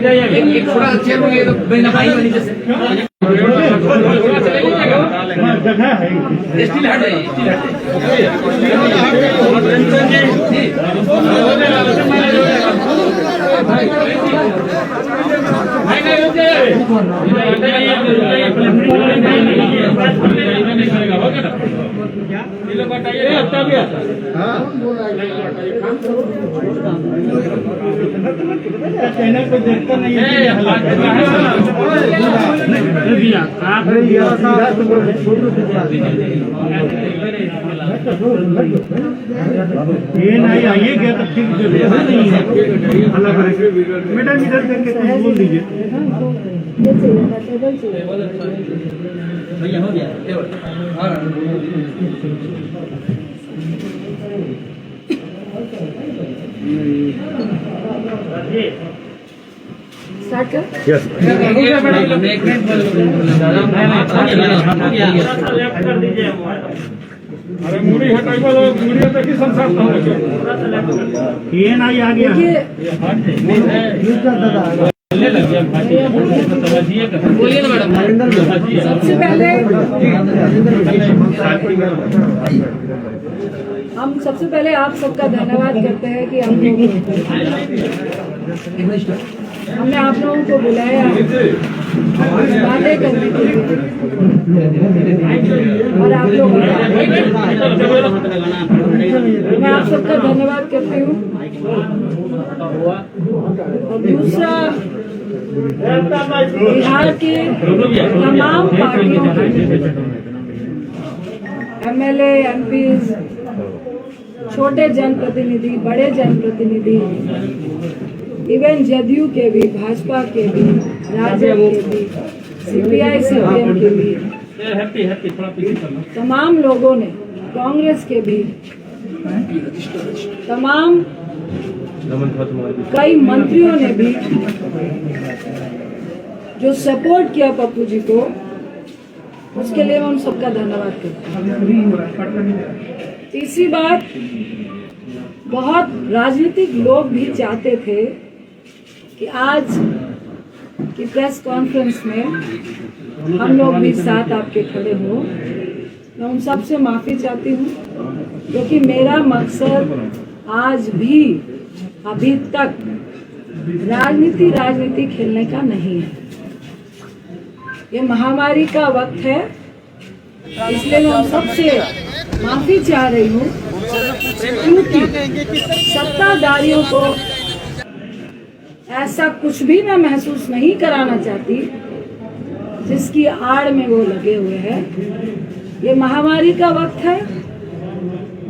एक थोड़ा चेयर में ये तो बिना पाई वाली जैसे जगह है स्टील हट है चैनल को देखता नहीं है ये नहीं आइए क्या तो ठीक नहीं है अलग मैडम इधर देख के बोल दीजिए भैया हो गया यस अरे मूड़ी हटाइबो मूड़ी तक ही संसार ये नहीं आ गया बोलिए ना मैडम सबसे पहले आप सबका धन्यवाद करते हैं कि हमने आप लोगों को बुलाया बातें करने के लिए और आप लोग मैं आप सबका धन्यवाद करती हूँ। और दूसरा बिहार के तमाम पार्टियों के MLA MPs छोटे जनप्रतिनिधि बड़े जनप्रतिनिधि इवन जदयू के भी भाजपा के भी राजद के भी CPI CPM के भी तमाम लोगों ने कांग्रेस के भी तमाम कई मंत्रियों ने भी जो सपोर्ट किया पप्पू जी को उसके लिए मैं उन सबका धन्यवाद करती हूँ। तीसरी बात बहुत राजनीतिक लोग भी चाहते थे कि आज की प्रेस कॉन्फ्रेंस में हम लोग भी साथ आपके खड़े हो। मैं उन सब से माफ़ी चाहती हूँ क्योंकि मेरा मकसद आज भी अभी तक राजनीति खेलने का नहीं है। ये महामारी का वक्त है इसलिए मैं उन सबसे माफ़ी चाह रही हूँ क्योंकि सत्ताधारियों को ऐसा कुछ भी मैं महसूस नहीं कराना चाहती जिसकी आड़ में वो लगे हुए हैं। ये महामारी का वक्त है,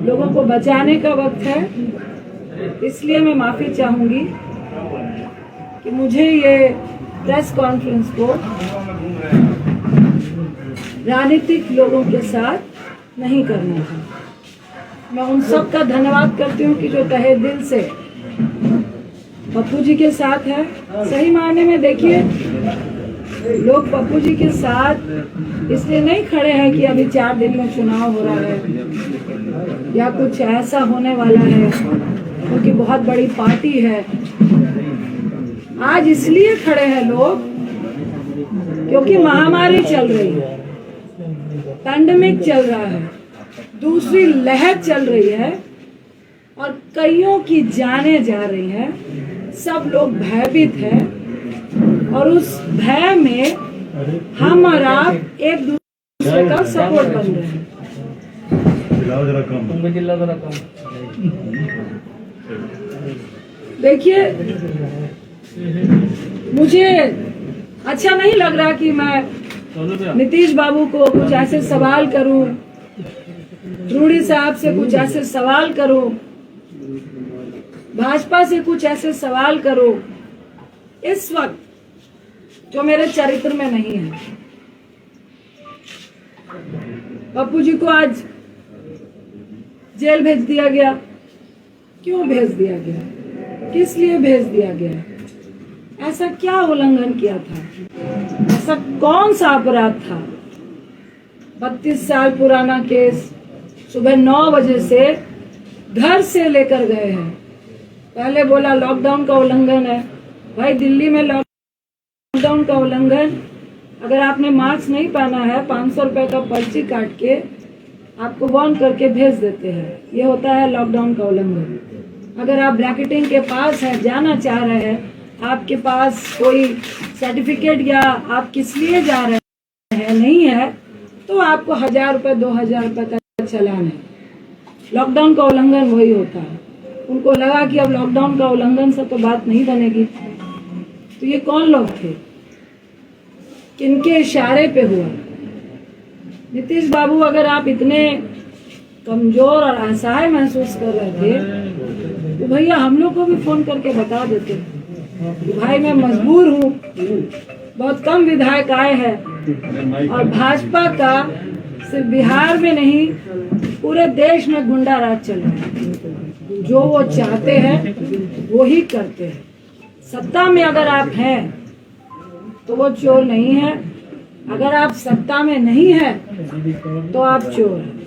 लोगों को बचाने का वक्त है, इसलिए मैं माफ़ी चाहूँगी कि मुझे ये प्रेस कॉन्फ्रेंस को राजनीतिक लोगों के साथ नहीं करना था। मैं उन सब का धन्यवाद करती हूँ कि जो तहे दिल से पप्पू जी के साथ है। सही मायने में देखिए लोग पप्पू जी के साथ इसलिए नहीं खड़े हैं कि अभी 4 दिन में चुनाव हो रहा है या कुछ ऐसा होने वाला है क्योंकि बहुत बड़ी पार्टी है। आज इसलिए खड़े हैं लोग क्योंकि महामारी चल रही है, पैंडेमिक चल रहा है, दूसरी लहर चल रही है और कईयों की जानें जा रही हैं। सब लोग भयभीत हैं और उस भय में हम और आप एक दूसरे का सपोर्ट बन रहे हैं। देखिए मुझे अच्छा नहीं लग रहा कि मैं नीतीश बाबू को कुछ ऐसे सवाल करूं, रूडी साहब से कुछ ऐसे सवाल करूं, भाजपा से कुछ ऐसे सवाल करूं इस वक्त जो मेरे चरित्र में नहीं है। पप्पू जी को आज जेल भेज दिया गया। क्यों भेज दिया गया? किस लिए भेज दिया गया? ऐसा क्या उल्लंघन किया था? ऐसा कौन सा अपराध था? 32 साल पुराना केस, सुबह 9 बजे से घर से लेकर गए हैं। पहले बोला लॉकडाउन का उल्लंघन है, भाई दिल्ली में लॉकडाउन का उल्लंघन, अगर आपने मास्क नहीं पहना है 500 रुपए का पर्ची काट के आपको वार्न करके भेज देते हैं, ये होता है लॉकडाउन का उल्लंघन। अगर आप ब्रैकेटिंग के पास है, जाना चाह रहे हैं, आपके पास कोई सर्टिफिकेट या आप किस लिए जा रहे हैं नहीं है, तो आपको 1000 रुपए 2000 रुपए का चालान है। लॉकडाउन का उल्लंघन वही होता है। उनको लगा कि अब लॉकडाउन का उल्लंघन से तो बात नहीं बनेगी, तो ये कौन लोग थे, किनके इशारे पे हुआ? नीतीश बाबू, अगर आप इतने कमजोर और असहाय महसूस कर रहे थे तो भैया हम लोग को भी फोन करके बता देते कि भाई मैं मजबूर हूँ, बहुत कम विधायक आए हैं और भाजपा का सिर्फ बिहार में नहीं पूरे देश में गुंडा राज चल रहा है। जो वो चाहते हैं वो ही करते हैं। सत्ता में अगर आप हैं तो वो चोर नहीं है, अगर आप सत्ता में नहीं है तो आप चोर हैं।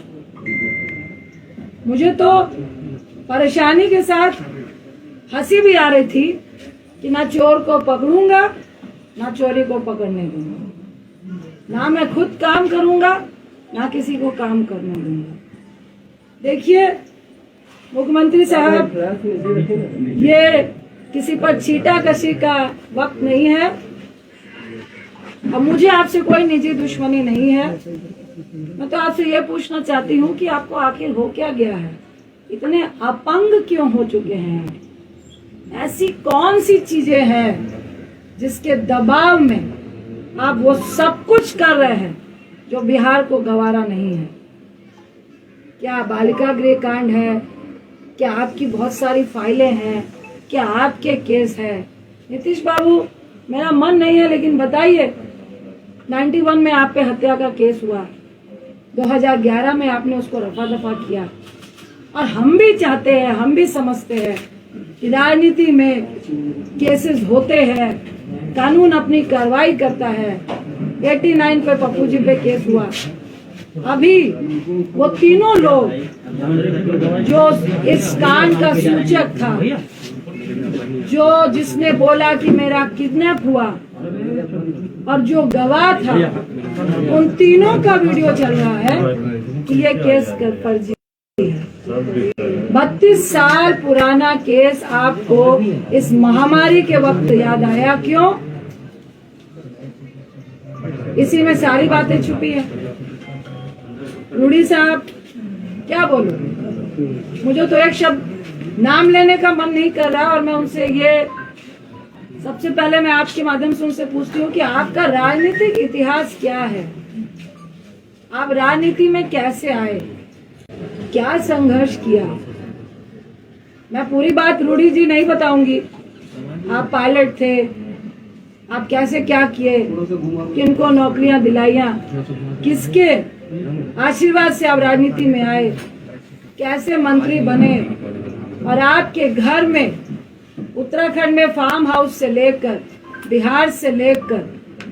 मुझे तो परेशानी के साथ हंसी भी आ रही थी कि ना चोर को पकड़ूंगा ना चोरी को पकड़ने दूंगा, ना मैं खुद काम करूंगा ना किसी को काम करने दूंगा। देखिए मुख्यमंत्री साहब, ये किसी पर छींटाकशी का वक्त नहीं है। अब मुझे आपसे कोई निजी दुश्मनी नहीं है, मैं तो आपसे ये पूछना चाहती हूँ कि आपको आखिर हो क्या गया है, इतने अपंग क्यों हो चुके हैं? ऐसी कौन सी चीजें हैं जिसके दबाव में आप वो सब कुछ कर रहे हैं जो बिहार को गवारा नहीं है? क्या बालिका गृह कांड है? क्या आपकी बहुत सारी फाइलें हैं? क्या आपके केस है? नीतीश बाबू, मेरा मन नहीं है लेकिन बताइए, 91 में आप पे हत्या का केस हुआ, 2011 में आपने उसको रफा दफा किया, और हम भी चाहते हैं, हम भी समझते हैं कि राजनीति में केसेस होते हैं, कानून अपनी कार्रवाई करता है। 89 पे पप्पू जी पे केस हुआ, अभी वो तीनों लोग जो इस कांड का सूचक था, जो जिसने बोला कि मेरा किडनैप हुआ और जो गवाह था, उन तीनों का वीडियो चल रहा है कि ये केस फर्जी है। 32 साल पुराना केस आपको इस महामारी के वक्त याद आया, क्यों? इसी में सारी बातें छुपी है। रूडी साहब, क्या बोलूं, मुझे तो एक शब्द नाम लेने का मन नहीं कर रहा। और मैं उनसे ये, सबसे पहले मैं आपके माध्यम से उनसे पूछती हूँ कि आपका राजनीतिक इतिहास क्या है? आप राजनीति में कैसे आए, क्या संघर्ष किया? मैं पूरी बात रूडी जी नहीं बताऊंगी। आप पायलट थे, आप कैसे क्या किए, किनको नौकरियां दिलाइया, किसके आशीर्वाद से आप राजनीति में आए, कैसे मंत्री बने, और आपके घर में उत्तराखंड में फार्म हाउस से लेकर, बिहार से लेकर,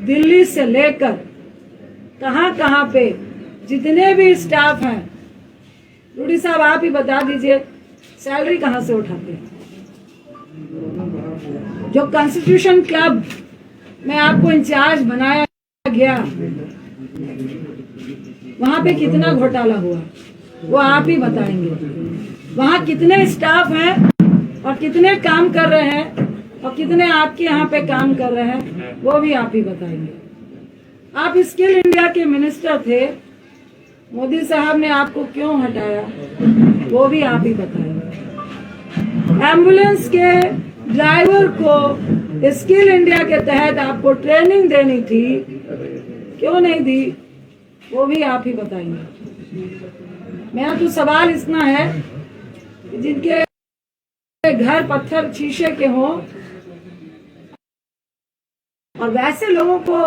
दिल्ली से लेकर, कहां कहां पे जितने भी स्टाफ हैं, रूडी साहब आप ही बता दीजिए, सैलरी कहां से उठाते हैं? जो कॉन्स्टिट्यूशन क्लब में आपको इंचार्ज बनाया गया, वहां पे कितना घोटाला हुआ वो आप ही बताएंगे। वहां कितने स्टाफ हैं और कितने काम कर रहे हैं और कितने आपके यहाँ पे काम कर रहे हैं वो भी आप ही बताएंगे। आप स्किल इंडिया के मिनिस्टर थे, मोदी साहब ने आपको क्यों हटाया वो भी आप ही बताएंगे। एम्बुलेंस के ड्राइवर को स्किल इंडिया के तहत आपको ट्रेनिंग देनी थी, क्यों नहीं दी वो भी आप ही बताएंगे। मेरा तो सवाल इतना है कि जिनके घर पत्थर शीशे के हों और वैसे लोगों को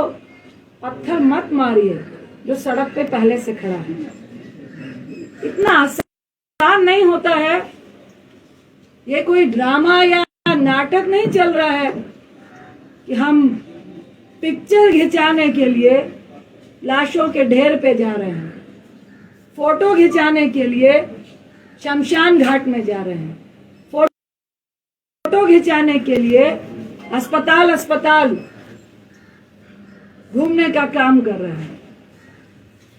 पत्थर मत मारिए जो सड़क पे पहले से खड़ा है। इतना आसान नहीं होता है। ये कोई ड्रामा या नाटक नहीं चल रहा है कि हम पिक्चर खिंचाने के लिए लाशों के ढेर पे जा रहे हैं, फोटो खिंचाने के लिए शमशान घाट में जा रहे हैं, फोटो खिंचाने के लिए अस्पताल अस्पताल घूमने का काम कर रहे हैं।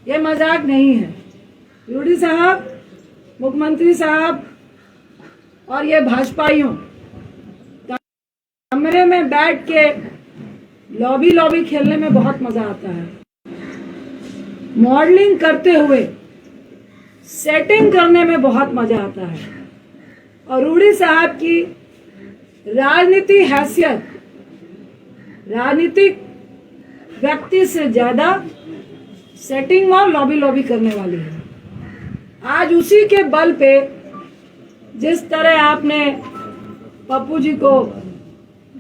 ये मजाक नहीं है। यूडी साहब, मुख्यमंत्री साहब और ये भाजपाइयों कमरे में बैठ के लॉबी खेलने में बहुत मजा आता है। मॉडलिंग करते हुए सेटिंग करने में बहुत मजा आता है। और रूडी साहब की राजनीति हैसियत राजनीतिक व्यक्ति से ज्यादा सेटिंग और लॉबी करने वाली है। आज उसी के बल पे जिस तरह आपने पप्पू जी को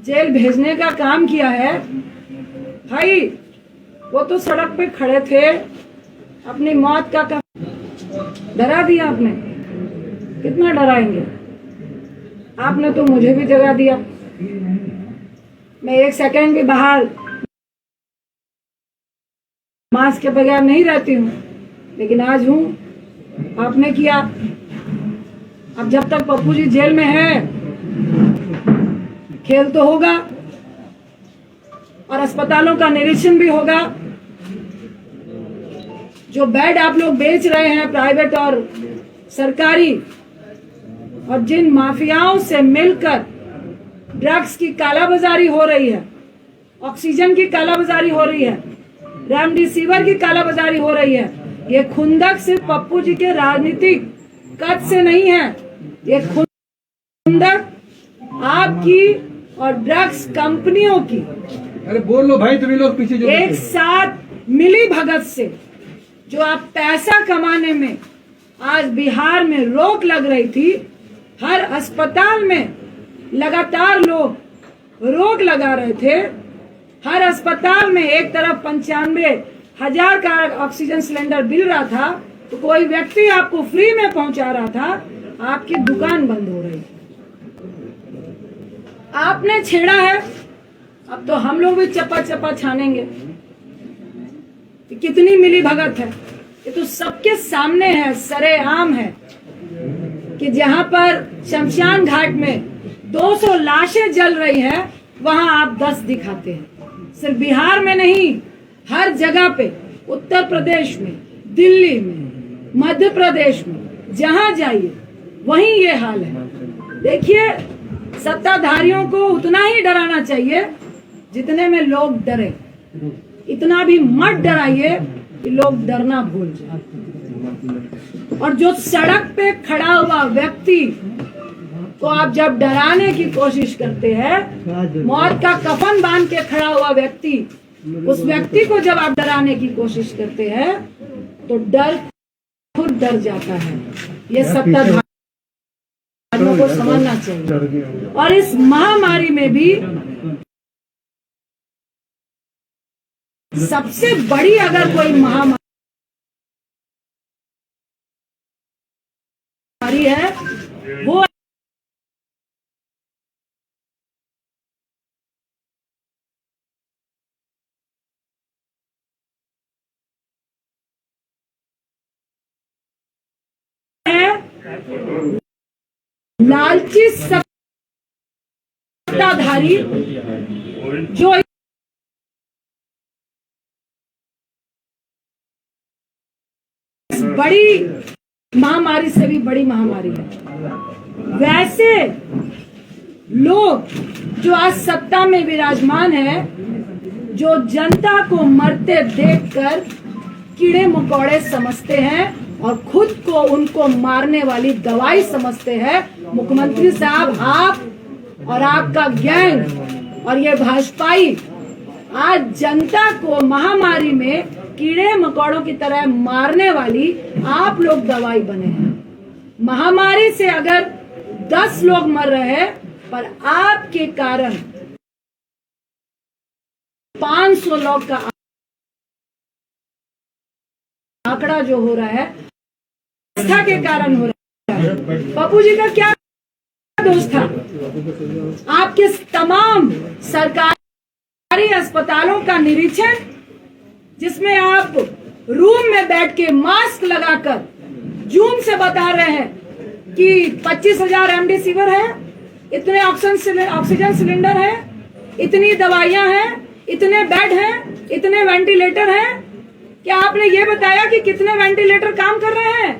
जेल भेजने का काम किया है, भाई वो तो सड़क पे खड़े थे, अपनी मौत का डरा दिया आपने। कितना डराएंगे? आपने तो मुझे भी जगा दिया। मैं एक सेकंड भी बाहर मास्क के बगैर नहीं रहती हूँ, लेकिन आज हूँ। आपने किया। अब जब तक पप्पू जी जेल में है, खेल तो होगा और अस्पतालों का निरीक्षण भी होगा। जो बेड आप लोग बेच रहे हैं प्राइवेट और सरकारी, और जिन माफियाओं से मिलकर ड्रग्स की कालाबाजारी हो रही है, ऑक्सीजन की कालाबाजारी हो रही है, रेमडेसिविर की कालाबाजारी हो रही है, ये खुंदक सिर्फ पप्पू जी के राजनीतिक कद से नहीं है। ये खुंदक आपकी और ड्रग्स कंपनियों की, अरे बोल लो भाई, तुम्हें लोग पीछे जो एक साथ मिली भगत से जो आप पैसा कमाने में आज बिहार में रोक लग रही थी। हर अस्पताल में लगातार लोग रोक लगा रहे थे। हर अस्पताल में एक तरफ 95,000 का ऑक्सीजन सिलेंडर मिल रहा था, तो कोई व्यक्ति आपको फ्री में पहुंचा रहा था, आपकी दुकान बंद हो रही। आपने छेड़ा है, अब तो हम लोग भी चप्पा चप्पा छानेंगे। कितनी मिली भगत है, ये तो सबके सामने है, सरेआम है कि जहां पर शमशान घाट में 200 लाशें जल रही है, वहां आप 10 दिखाते हैं। सिर्फ बिहार में नहीं, हर जगह पे, उत्तर प्रदेश में, दिल्ली में, मध्य प्रदेश में, जहां जाइए वहीं ये हाल है। देखिए, सत्ताधारियों को उतना ही डराना चाहिए जितने में लोग डरे। इतना भी मत डराइए कि लोग डरना भूल जाए। और जो सड़क पे खड़ा हुआ व्यक्ति को आप जब डराने की कोशिश करते हैं, मौत का कफन बांध के खड़ा हुआ व्यक्ति, उस व्यक्ति को जब आप डराने की कोशिश करते हैं, तो डर खुद डर जाता है। ये सत्ताधारियों को समझना चाहिए। और इस महामारी में भी सबसे बड़ी अगर कोई महामारी है, वो है लालची सत्ताधारी जो इस बड़ी महामारी से भी बड़ी महामारी है। वैसे लोग जो आज सत्ता में विराजमान है, जो जनता को मरते देखकर कीड़े मकोड़े समझते हैं और खुद को उनको मारने वाली दवाई समझते हैं। मुख्यमंत्री साहब, आप और आपका गैंग और ये भाजपाई आज जनता को महामारी में कीड़े मकोड़ों की तरह मारने वाली आप लोग दवाई बने हैं। महामारी से अगर 10 लोग मर रहे हैं, पर आपके कारण 500 लोग का आंकड़ा जो हो रहा है, आस्था के कारण हो रहा है। पप्पू जी का क्या दोष था? आपके तमाम सरकारी अस्पतालों का निरीक्षण, जिसमें आप रूम में बैठ के मास्क लगाकर जूम से बता रहे हैं कि 25,000 रेमडेसिविर है, इतने ऑक्सीजन सिलेंडर है, इतनी दवाइयां हैं, इतने बेड हैं, इतने वेंटिलेटर हैं। क्या आपने ये बताया कि कितने वेंटिलेटर काम कर रहे हैं?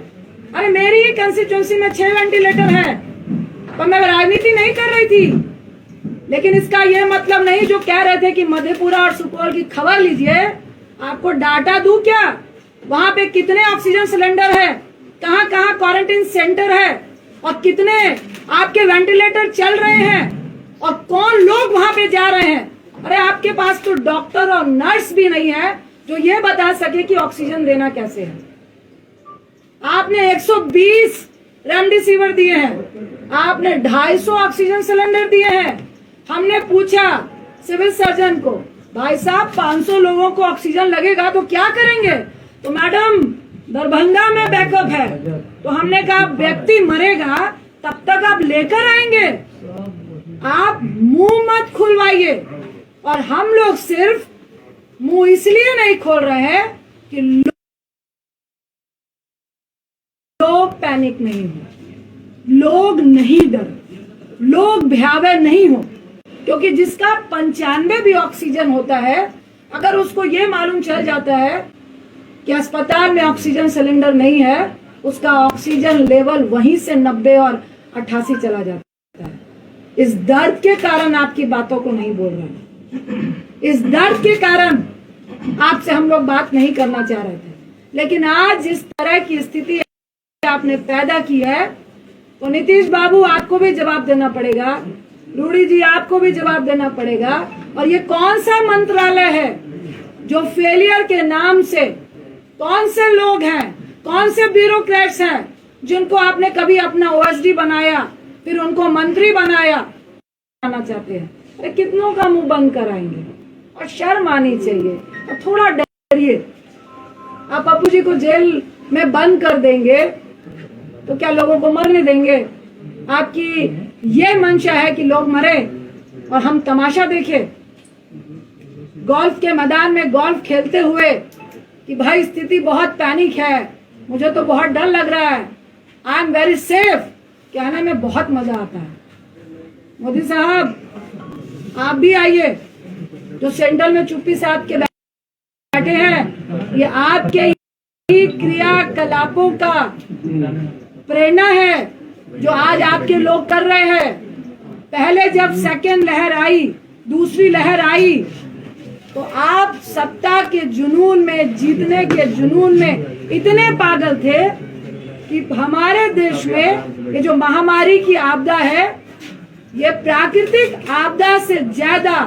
अरे मेरी ही कंस्टिट्यूंसी में 6 वेंटिलेटर है, पर मैं राजनीति नहीं कर रही थी। लेकिन इसका यह मतलब नहीं जो कह रहे थे कि मधेपुरा और सुपौल की खबर लीजिए, आपको डाटा दूं क्या? वहां पे कितने ऑक्सीजन सिलेंडर है, कहां कहां क्वारंटाइन सेंटर है, और कितने आपके वेंटिलेटर चल रहे हैं, और कौन लोग वहां पे जा रहे हैं। अरे आपके पास तो डॉक्टर और नर्स भी नहीं है जो ये बता सके कि ऑक्सीजन देना कैसे है। आपने 120 रेमडेसिविर दिए हैं, आपने 250 ऑक्सीजन सिलेंडर दिए हैं। हमने पूछा सिविल सर्जन को, भाई साहब 500 लोगों को ऑक्सीजन लगेगा तो क्या करेंगे? तो मैडम दरभंगा में बैकअप है। तो हमने कहा व्यक्ति मरेगा तब तक आप लेकर आएंगे, आप मुंह मत खुलवाइए। और हम लोग सिर्फ मुंह इसलिए नहीं खोल रहे हैं कि लोग पैनिक नहीं हो, लोग नहीं डर, लोग भयावह नहीं हो। क्योंकि जिसका 95 भी ऑक्सीजन होता है, अगर उसको ये मालूम चल जाता है कि अस्पताल में ऑक्सीजन सिलेंडर नहीं है, उसका ऑक्सीजन लेवल वहीं से 90 और 88 चला जाता है। इस दर्द के कारण आपकी बातों को नहीं बोल रहे, इस दर्द के कारण आपसे हम लोग बात नहीं करना चाह रहे थे। लेकिन आज जिस तरह की स्थिति आपने पैदा की है, तो नीतीश बाबू आपको भी जवाब देना पड़ेगा, रूडी जी आपको भी जवाब देना पड़ेगा। और ये कौन सा मंत्रालय है जो फेलियर के नाम से, कौन से लोग हैं, कौन से ब्यूरोक्रेट्स हैं जिनको आपने कभी अपना ओएसडी बनाया, फिर उनको मंत्री बनाया चाहते हैं? अरे कितनों का मुंह बंद कराएंगे? और शर्म आनी चाहिए, और थोड़ा डरिए। आप पप्पू जी को जेल में बंद कर देंगे तो क्या लोगों को मरने देंगे? आपकी ये मंशा है कि लोग मरे और हम तमाशा देखें? गोल्फ के मैदान में गोल्फ खेलते हुए कि भाई स्थिति बहुत पैनिक है, मुझे तो बहुत डर लग रहा है, आई एम वेरी सेफ, कहने में बहुत मजा आता है। मोदी साहब आप भी आइए, जो सेंट्रल में चुप्पी साध के बैठे हैं, ये आपके ही क्रियाकलापों का प्रेरणा है जो आज आपके लोग कर रहे हैं। पहले जब सेकेंड लहर आई, दूसरी लहर आई, तो आप सत्ता के जुनून में, जीतने के जुनून में इतने पागल थे कि हमारे देश में ये जो महामारी की आपदा है, ये प्राकृतिक आपदा से ज्यादा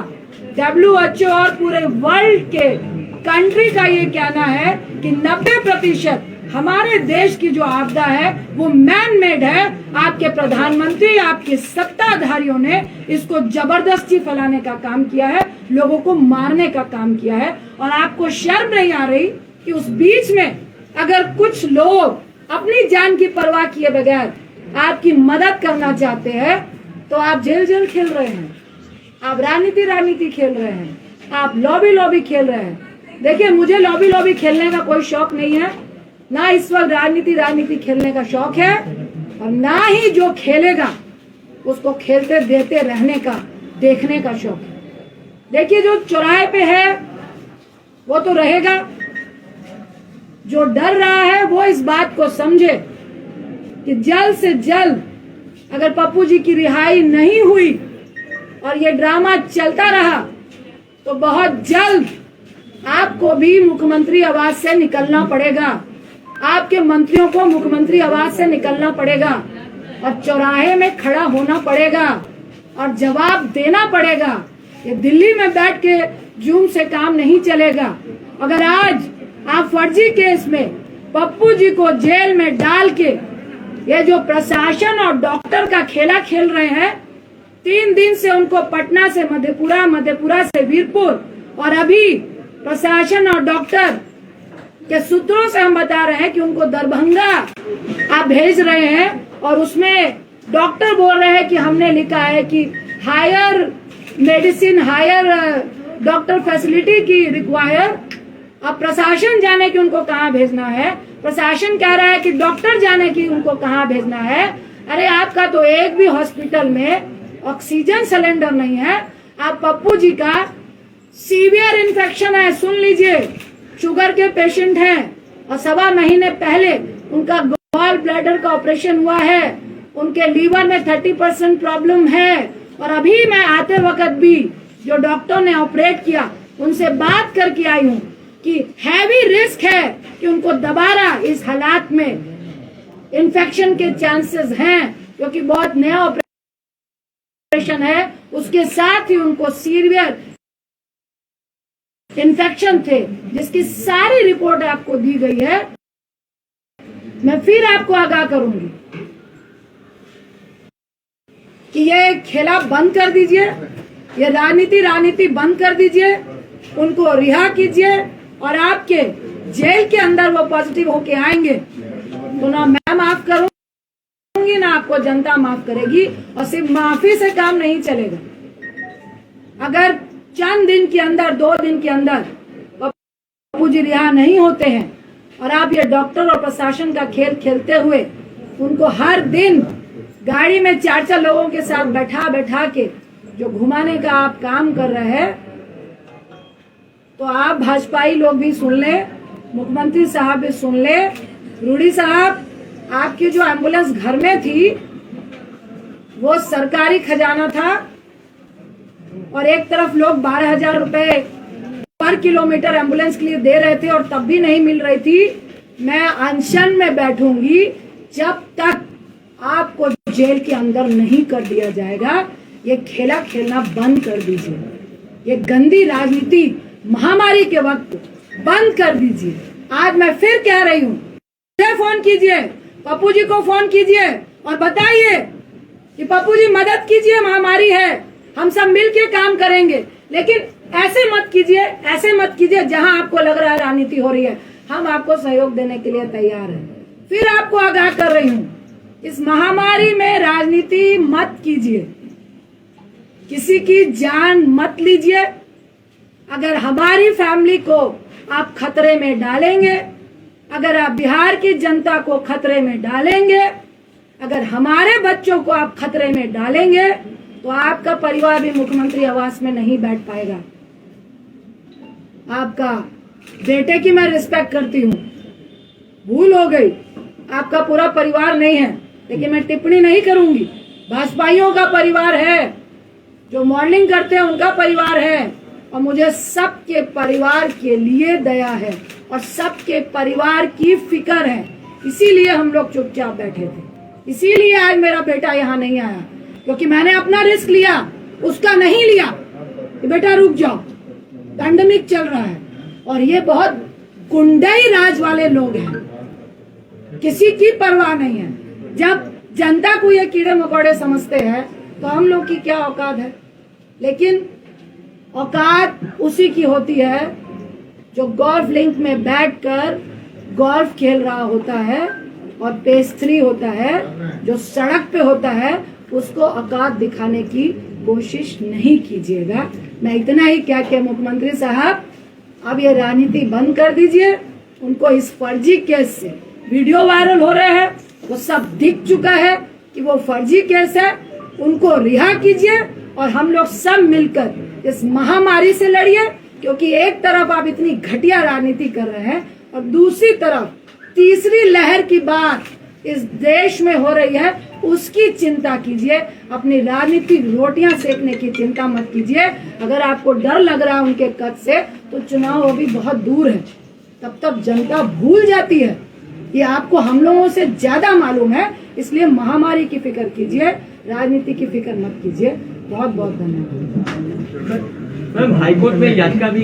WHO और पूरे वर्ल्ड के कंट्री का ये कहना है कि 90% हमारे देश की जो आपदा है वो मैन मेड है। आपके प्रधानमंत्री, आपके सत्ताधारियों ने इसको जबरदस्ती फैलाने का काम किया है, लोगों को मारने का काम किया है। और आपको शर्म नहीं आ रही कि उस बीच में अगर कुछ लोग अपनी जान की परवाह किए बगैर आपकी मदद करना चाहते हैं, तो आप जेल खेल रहे हैं, आप राजनीति खेल रहे हैं, आप लॉबी खेल रहे हैं। देखिए, मुझे लॉबी खेलने का कोई शौक नहीं है, ना इस वक्त राजनीति खेलने का शौक है, और ना ही जो खेलेगा उसको खेलते देते रहने का, देखने का शौक है। देखिए, जो चौराहे पे है वो तो रहेगा, जो डर रहा है वो इस बात को समझे कि जल्द से जल्द अगर पप्पू जी की रिहाई नहीं हुई और ये ड्रामा चलता रहा, तो बहुत जल्द आपको भी मुख्यमंत्री आवास से निकलना पड़ेगा, आपके मंत्रियों को मुख्यमंत्री आवास से निकलना पड़ेगा, और चौराहे में खड़ा होना पड़ेगा और जवाब देना पड़ेगा। ये दिल्ली में बैठ के जूम से काम नहीं चलेगा। अगर आज आप फर्जी केस में पप्पू जी को जेल में डाल के ये जो प्रशासन और डॉक्टर का खेला खेल रहे हैं, 3 दिन से उनको पटना से मधेपुरा, मधेपुरा से वीरपुर, और अभी प्रशासन और डॉक्टर के सूत्रों से हम बता रहे हैं कि उनको दरभंगा आप भेज रहे हैं, और उसमें डॉक्टर बोल रहे हैं कि हमने लिखा है कि higher medicine, higher doctor facility की रिक्वायर। अब प्रशासन जाने कि उनको कहाँ भेजना है, प्रशासन कह रहा है कि डॉक्टर जाने की उनको कहाँ भेजना है। अरे आपका तो एक भी हॉस्पिटल में ऑक्सीजन सिलेंडर नहीं है, आप पप्पू जी का सीवियर इन्फेक्शन है, सुन लीजिए, शुगर के पेशेंट हैं और 1.25 महीने पहले उनका गॉल ब्लैडर का ऑपरेशन हुआ है, उनके लीवर में 30% प्रॉब्लम है। और अभी मैं आते वक्त भी जो डॉक्टर ने ऑपरेट किया उनसे बात करके आई हूँ कि हैवी रिस्क है कि उनको दोबारा इस हालात में इन्फेक्शन के चांसेस हैं, क्योंकि बहुत नया ऑपरेशन है, उसके साथ ही उनको सीवियर इन्फेक्शन थे, जिसकी सारी रिपोर्ट आपको दी गई है। मैं फिर आपको आगाह करूंगी कि ये खेला बंद कर दीजिए, ये राजनीति बंद कर दीजिए, उनको रिहा कीजिए और आपके जेल के अंदर वो पॉजिटिव होके आएंगे तो ना मैं माफ करूंगी ना आपको जनता माफ करेगी। और सिर्फ माफी से काम नहीं चलेगा। अगर चंद दिन के अंदर, 2 दिन के अंदर पप्पू जी रिहा नहीं होते हैं और आप ये डॉक्टर और प्रशासन का खेल खेलते हुए उनको हर दिन गाड़ी में 4-4 लोगों के साथ बैठा के जो घुमाने का आप काम कर रहे हैं, तो आप भाजपाई लोग भी सुन ले, मुख्यमंत्री साहब भी सुन ले। रूडी साहब, आपकी जो एम्बुलेंस घर में थी वो सरकारी खजाना था और एक तरफ लोग 12,000 रुपए पर किलोमीटर एम्बुलेंस के लिए दे रहे थे और तब भी नहीं मिल रही थी। मैं अनशन में बैठूंगी जब तक आपको जेल के अंदर नहीं कर दिया जाएगा। ये खेला खेलना बंद कर दीजिए, ये गंदी राजनीति महामारी के वक्त बंद कर दीजिए। आज मैं फिर कह रही हूँ, मुझे फोन कीजिए, पप्पू जी को फोन कीजिए और बताइए कि पप्पू जी मदद कीजिए, महामारी है, हम सब मिलके काम करेंगे। लेकिन ऐसे मत कीजिए जहां आपको लग रहा है राजनीति हो रही है। हम आपको सहयोग देने के लिए तैयार हैं। फिर आपको आगाह कर रही हूँ, इस महामारी में राजनीति मत कीजिए, किसी की जान मत लीजिए। अगर हमारी फैमिली को आप खतरे में डालेंगे, अगर आप बिहार की जनता को खतरे में डालेंगे, अगर हमारे बच्चों को आप खतरे में डालेंगे, तो आपका परिवार भी मुख्यमंत्री आवास में नहीं बैठ पाएगा। आपका बेटे की मैं रिस्पेक्ट करती हूँ, भूल हो गई, आपका पूरा परिवार नहीं है, लेकिन मैं टिप्पणी नहीं करूंगी। भाजपाइयों का परिवार है, जो मॉडलिंग करते हैं उनका परिवार है, और मुझे सबके परिवार के लिए दया है और सबके परिवार की फिक्र है। इसीलिए हम लोग चुपचाप बैठे थे, इसीलिए आज मेरा बेटा यहाँ नहीं आया, क्योंकि मैंने अपना रिस्क लिया, उसका नहीं लिया कि बेटा रुक जाओ, पैंडेमिक चल रहा है। और ये बहुत गुंडाई राज वाले लोग हैं, किसी की परवाह नहीं है। जब जनता को ये कीड़े मकोड़े समझते हैं तो हम लोग की क्या औकात है। लेकिन औकात उसी की होती है जो गोल्फ लिंक में बैठकर गोल्फ खेल रहा होता है और पेस्ट्री होता है, जो सड़क पे होता है, उसको औकात दिखाने की कोशिश नहीं कीजिएगा। मैं इतना ही क्या कि मुख्यमंत्री साहब, अब ये राजनीति बंद कर दीजिए। उनको इस फर्जी केस से वीडियो वायरल हो रहे हैं, वो सब दिख चुका है कि वो फर्जी केस है, उनको रिहा कीजिए और हम लोग सब मिलकर इस महामारी से लड़िए। क्योंकि एक तरफ आप इतनी घटिया राजनीति कर रहे हैं और दूसरी तरफ तीसरी लहर की बात इस देश में हो रही है, उसकी चिंता कीजिए। अपनी राजनीतिक रोटियां सेकने की चिंता मत कीजिए। अगर आपको डर लग रहा है उनके कद से, तो चुनाव अभी बहुत दूर है, तब तक जनता भूल जाती है। ये आपको हम लोगों से ज्यादा मालूम है, इसलिए महामारी की फिक्र कीजिए, राजनीति की फिक्र मत कीजिए। बहुत बहुत धन्यवाद। मैम, हाईकोर्ट में याचिका भी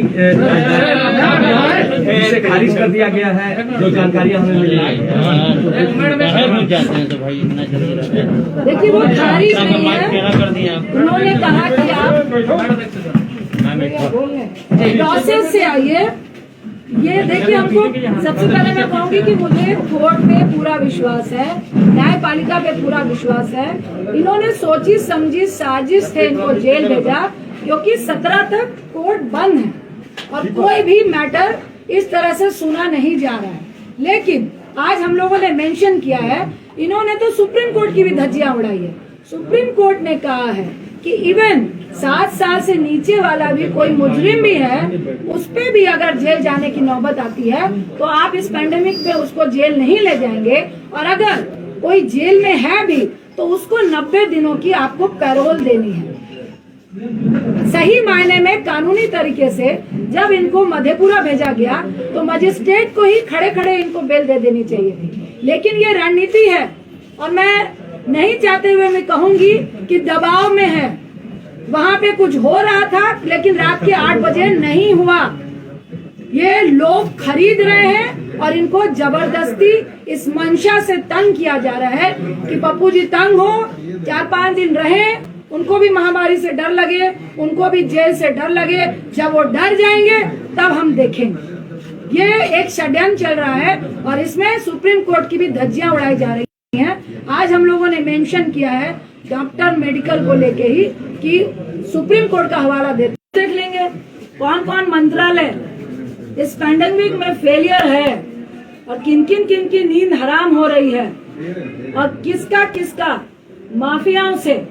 इसे खारिज कर दिया गया है, जो जानकारियां हमें मिली है। देखिए, वो खारिज नहीं है, उन्होंने कहा कि आप प्रोसेस से आइए। ये देखिए, हमको सबसे पहले मैं कहूंगी कि मुझे कोर्ट पे पूरा विश्वास है, न्यायपालिका पे पूरा विश्वास है। इन्होंने सोची समझी साजिश से इनको जेल भेजा, क्योंकि 17 तक कोर्ट बंद है और कोई भी मैटर इस तरह से सुना नहीं जा रहा है। लेकिन आज हम लोगों ने मेंशन किया है, इन्होंने तो सुप्रीम कोर्ट की भी धज्जियां उड़ाई है। सुप्रीम कोर्ट ने कहा है कि इवन 7 साल से नीचे वाला भी कोई मुजरिम भी है, उस पे भी अगर जेल जाने की नौबत आती है तो आप इस पैंडेमिक में उसको जेल नहीं ले जाएंगे। और अगर कोई जेल में है भी तो उसको 90 दिनों की आपको पैरोल देनी है। सही मायने में कानूनी तरीके से जब इनको मधेपुरा भेजा गया तो मजिस्ट्रेट को ही खड़े खड़े इनको बेल दे देनी चाहिए थी, लेकिन ये रणनीति है। और मैं नहीं चाहते हुए मैं कहूंगी कि दबाव में है। वहाँ पे कुछ हो रहा था लेकिन रात के 8 बजे नहीं हुआ। ये लोग खरीद रहे हैं और इनको जबरदस्ती इस मंशा से तंग किया जा रहा है कि पप्पू जी तंग हो, 4-5 दिन रहे, उनको भी महामारी से डर लगे, उनको भी जेल से डर लगे। जब वो डर जाएंगे तब हम देखेंगे। ये एक षड्यंत्र चल रहा है और इसमें सुप्रीम कोर्ट की भी धज्जियां उड़ाई जा रही हैं। आज हम लोगों ने मेंशन किया है डॉक्टर मेडिकल को लेके ही कि सुप्रीम कोर्ट का हवाला देख लेंगे कौन कौन मंत्रालय इस पैंडेमिक में फेलियर है और किन की नींद हराम हो रही है और किसका माफियाओं से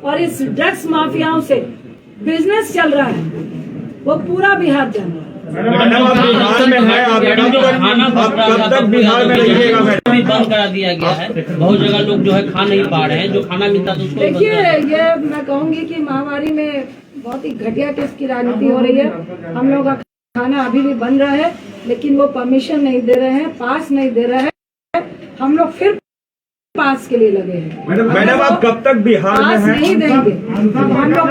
और इस ड्रग्स माफियाओं से बिजनेस चल रहा है, वो पूरा बिहार जान रहा है। मैडम आप बिहार में है, आप कब तक बिहार में रहिएगा? भी बंद करा दिया गया है, बहुत जगह लोग जो है खा नहीं पा रहे हैं, जो खाना मिलता था उसको देखिए, ये मैं कहूंगी कि महामारी में बहुत ही घटिया किस्म की राजनीति हो रही है। हम लोग का खाना अभी भी बन रहा है लेकिन वो परमिशन नहीं दे रहे हैं, पास नहीं दे रहे हैं। हम लोग फिर पास के लिए लगे हैं। मैडम आप कब तक बिहार में पास हैं? नहीं देंगे, हम लोग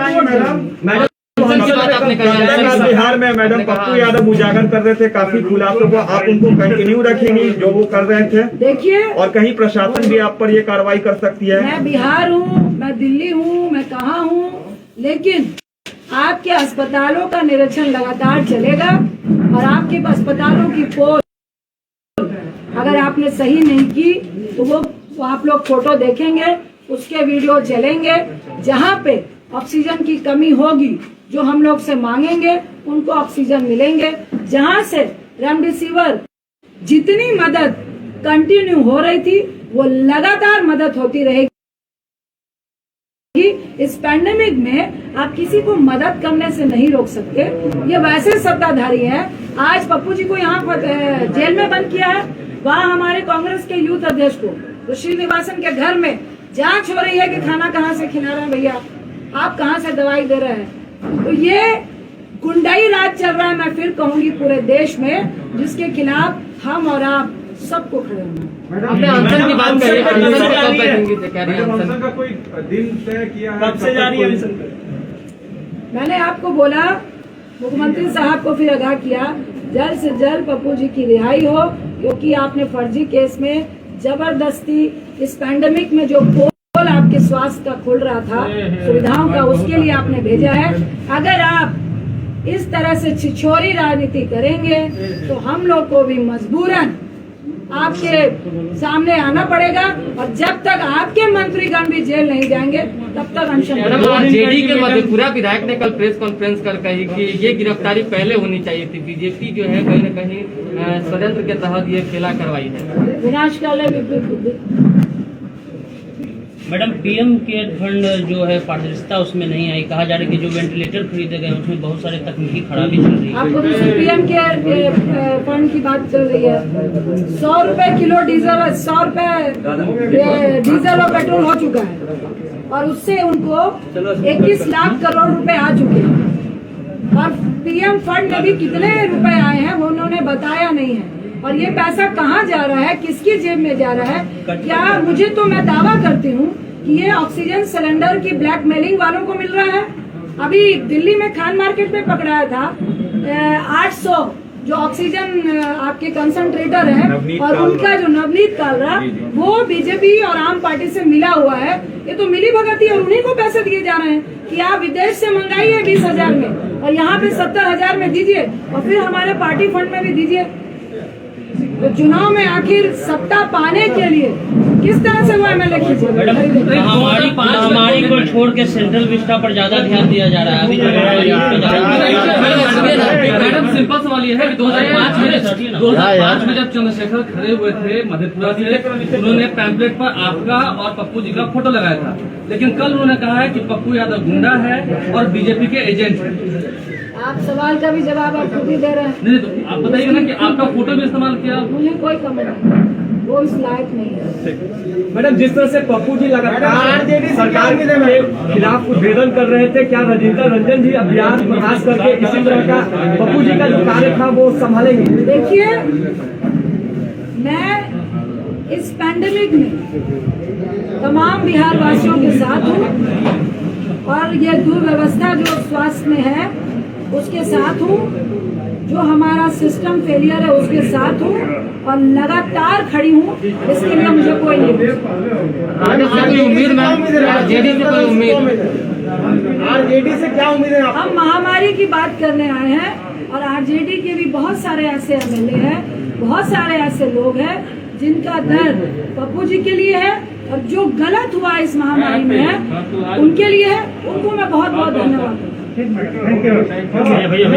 बिहार में मैडम पप्पू यादव उजागर कर रहे थे काफी खुलासों को, आप उनको कंटिन्यू रखेंगी जो वो कर रहे थे? देखिए, और कहीं प्रशासन भी आप पर ये कार्रवाई कर सकती है? मैं बिहार हूँ, मैं दिल्ली हूँ, मैं कहाँ हूँ, लेकिन आपके अस्पतालों का निरीक्षण लगातार चलेगा और आपके अस्पतालों की पोल अगर आपने सही नहीं की तो वो आप लोग फोटो देखेंगे, उसके वीडियो चलेंगे। जहाँ पे ऑक्सीजन की कमी होगी, जो हम लोग से मांगेंगे उनको ऑक्सीजन मिलेंगे। जहाँ से रेमडेसिविर जितनी मदद कंटिन्यू हो रही थी वो लगातार मदद होती रहेगी। इस पैंडेमिक में आप किसी को मदद करने से नहीं रोक सकते। ये वैसे सत्ताधारी है, आज पप्पू जी को यहाँ जेल में बंद किया है, वहाँ हमारे कांग्रेस के यूथ अध्यक्ष को श्रीनिवासन के घर में जांच हो रही है कि खाना कहाँ से खिला रहे हैं भैया, आप कहाँ से दवाई दे रहे हैं। तो ये गुंडाई राज चल रहा है, मैं फिर कहूंगी पूरे देश में, जिसके खिलाफ हम और आप सबको खड़े होना। अपने अनशन की बात करिए, अनशन पे कब बैठेंगे? कह रहे हैं अनशन का कोई दिन तय किया है? कब से जारी है अनशन? मैंने आपको बोला, मुख्यमंत्री साहब को फिर आगाह किया, जल्द से जल्द पप्पू जी की रिहाई हो, क्योंकि आपने फर्जी केस में जबरदस्ती इस पैंडेमिक में जो पोल आपके स्वास्थ्य का खुल रहा था सुविधाओं का, उसके लिए आपने भेजा है। अगर आप इस तरह से छिछोरी राजनीति करेंगे तो हम लोग को भी मजबूरन आपके सामने आना पड़ेगा और जब तक आपके मंत्रीगण भी जेल नहीं जाएंगे तब तक अनशन। मैडम, आज जेडी के मधेपुरा विधायक ने कल प्रेस कॉन्फ्रेंस कर कही कि ये गिरफ्तारी पहले होनी चाहिए थी, बीजेपी जो है कहीं न कहीं षड्यंत्र के तहत ये खेला करवाई है। विनाशकाले विपरीत बुद्धि। मैडम, पीएम केयर फंड जो है पारदर्शिता उसमें नहीं आई, कहा जा रहा है कि जो वेंटिलेटर खरीदे गए उसमें बहुत सारे तकनीकी खराबी चल रही है। आपको दूसरी पीएम केयर फंड की बात चल रही है। 100 रुपए किलो डीजल, 100 रुपए डीजल और पेट्रोल हो चुका है और उससे उनको 21 लाख करोड़ रुपए आ चुके हैं। और पीएम फंड में भी कितने रुपए आए हैं वो उन्होंने बताया नहीं है। और ये पैसा कहाँ जा रहा है, किसकी जेब में जा रहा है? क्या मुझे तो मैं दावा करती हूँ कि ये ऑक्सीजन सिलेंडर की ब्लैकमेलिंग वालों को मिल रहा है। अभी दिल्ली में खान मार्केट में पकड़ाया था 800 जो ऑक्सीजन आपके कंसंट्रेटर है और उनका जो नवनीत कालरा, वो बीजेपी और आम पार्टी से मिला हुआ है। ये तो मिली भगत ही और उन्हीं को पैसे दिए जा रहे हैं कि आप विदेश से मंगाइए 20,000 में और यहाँ पे 70,000 में दीजिए और फिर हमारे पार्टी फंड में भी दीजिए। तो चुनाव में आखिर सत्ता पाने के लिए किस तरह से वो एमएलए खींचे? महामारी को छोड़ के सेंट्रल विस्टा पर ज्यादा ध्यान दिया जा रहा है। अभी जो मैडम सिंपल सवाल ये है कि 2005 में जब चंद्रशेखर खड़े हुए थे मधेपुरा से, उन्होंने पैम्पलेट पर आपका और पप्पू जी का फोटो लगाया था, लेकिन कल उन्होंने कहा है कि पप्पू यादव गुंडा है और बीजेपी के एजेंट है। आप सवाल का भी जवाब आप खुद ही दे रहे हैं। नहीं तो आप बताइए ना कि आपका फोटो भी इस्तेमाल किया। मुझे कोई कमेंट नहीं, वो इस लायक नहीं है। मैडम, जिस तरह से पप्पू जी लगातार सरकार के खिलाफ उद्भेदन कर रहे थे, क्या रजिंदर रंजन जी अभियान खास करके इसी तरह का पप्पू जी का जो कार्य था वो संभालेंगे? देखिए, मैं इस पैंडेमिक में तमाम बिहार वासियों के साथ हूँ और ये दुर्व्यवस्था जो स्वास्थ्य में है उसके साथ हूँ, जो हमारा सिस्टम फेलियर है उसके साथ हूँ और लगातार खड़ी हूँ। इसके लिए मुझे कोई नहीं। उम्मीद मैम, आरजेडी से कोई उम्मीद? आरजेडी से क्या उम्मीद है? हम महामारी की बात करने आए हैं और आरजेडी के भी बहुत सारे ऐसे एमएलए हैं, बहुत सारे ऐसे लोग हैं जिनका दर्द पप्पू जी के लिए है और जो गलत हुआ इस महामारी में है उनके लिए है। उनको मैं बहुत बहुत धन्यवाद दूँ। भैया